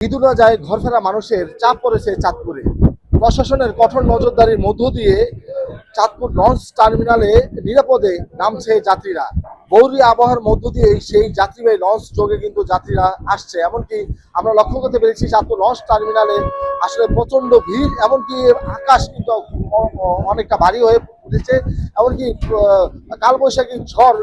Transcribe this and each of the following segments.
Iduna যায় ঘর ফেরা মানুষের চাপ পড়েছে চাঁদপুরে। প্রশাসনের কঠোর নজরদারির মধ্য দিয়ে চাঁদপুর লঞ্চ টার্মিনালে নিরাপদে নামছে যাত্রীরা। গৌরী আবহাওয়ার মধ্য দিয়ে সেই যাত্রীবাহী লঞ্চ যোগে কিন্তু যাত্রীরা আসছে। এমনকি আমরা লক্ষ্য করতে পেরেছি চাঁদপুর লঞ্চ টার্মিনালে আসলে প্রচন্ড ভিড়, এমনকি আকাশ কিন্তু অনেকটা ভারী হয়ে উঠেছে। এমনকি কালবৈশাখী ঝড়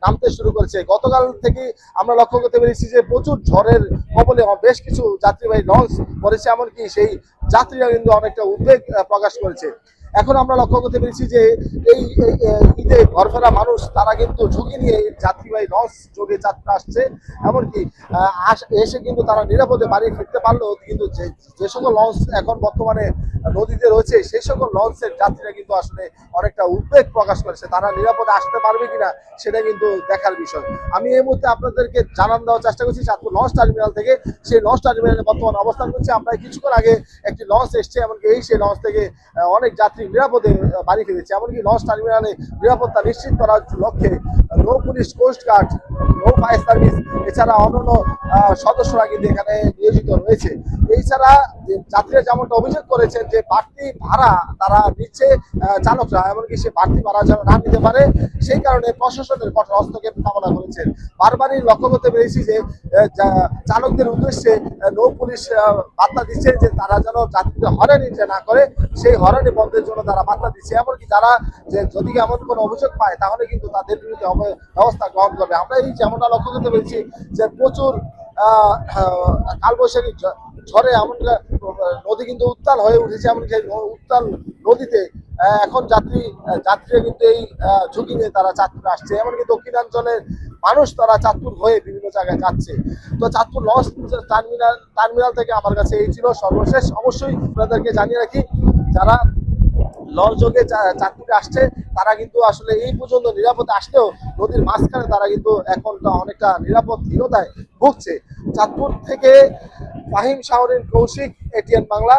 নামতে শুরু করেছে। গতকাল থেকে আমরা লক্ষ্য করতে পেরেছি যে প্রচুর ঝড়ের কবলে বেশ কিছু যাত্রীবাহী লঞ্চ পড়েছে, এমনকি সেই যাত্রীরা কিন্তু অনেকটা উদ্বেগ প্রকাশ করেছে। এখন আমরা লক্ষ্য করতে পেরেছি যে এই ঈদে ঘরফেরা মানুষ তারা কিন্তু ঝুঁকি নিয়ে যাত্রীবাহী লঞ্চ যোগে যাত্রা আসছে। এমনকি এসে কিন্তু তারা নিরাপদে বাড়ি ফিরতে পারলেও কিন্তু যে সকল লঞ্চ এখন বর্তমানে নদীতে রয়েছে সেই সকল লঞ্চের যাত্রীরা কিন্তু আসলে অনেকটা উদ্বেগ প্রকাশ করেছে। তারা নিরাপদে আসতে পারবে কিনা সেটা কিন্তু দেখার বিষয়। আমি এই মুহূর্তে আপনাদেরকে জানান দেওয়ার চেষ্টা করছি চাঁদপুর লঞ্চ টার্মিনাল থেকে। সেই লঞ্চ টার্মিনালে বর্তমান অবস্থান করছি আমরা। কিছুক্ষণ আগে একটি লঞ্চ এসছে, এমনকি সেই লঞ্চ থেকে অনেক যাত্রী নিরাপদে বাড়ি ফিরেছে। এমনকি লঞ্চ টার্মিনালে নিরাপত্তা নিশ্চিত করার লক্ষ্যে নৌ পুলিশ, কোস্টগার্ড, নৌ ফায়ার সার্ভিস এছাড়া অন্যান্য সদস্যরা কিন্তু এখানে নিয়োজিত রয়েছে। এছাড়া যাত্রীরা যেমনটা অভিযোগ করেছেন যে বাড়তি ভাড়া তারা নিচ্ছে চালকরা, এমনকি সে বাড়তি ভাড়া যেন না নিতে পারে সেই কারণে প্রশাসনের কঠোর হস্তক্ষেপ কামনা করেছেন। বারবারই লক্ষ্য করতে পেরেছি যে চালকদের উদ্দেশ্যে নৌ পুলিশ বার্তা দিচ্ছে যে তারা যেন যাত্রীদের হয়রানি না করে, সেই হয়রানি বন্ধের জন্য তারা বার্তা দিচ্ছে। এমনকি তারা যে যদি এমন কোনো অভিযোগ পায় তাহলে কিন্তু তাদের বিরুদ্ধে ব্যবস্থা গ্রহণ করবে। আমরা এই যেমনটা লক্ষ্য করতে পেরেছি যে প্রচুর কালবৈশাখী ঝড়ে এমন নদী কিন্তু উত্তাল হয়ে উঠেছে। এমনকি সেই উত্তাল নদীতে এখন যাত্রীরা কিন্তু এই ঝুঁকি নিয়ে তারা চাঁদপুর আসছে। এমনকি দক্ষিণাঞ্চলের মানুষ তারা চাঁদপুর হয়ে বিভিন্ন জায়গায় যাচ্ছে। তো চাঁদপুর লঞ্চ টার্মিনাল থেকে আমার কাছে এই ছিল সর্বশেষ। অবশ্যই আপনাদেরকে জানিয়ে রাখি যারা লঞ্চ যোগে চাঁদপুরে আসছে তারা কিন্তু আসলে এই পর্যন্ত নিরাপদে আসলেও নদীর মাঝখানে তারা কিন্তু এখন অনেকটা নিরাপদহীনতায় ভুগছে। চাঁদপুর থেকে ফাহিম শাহরিন কৌশিক, এটিএন বাংলা।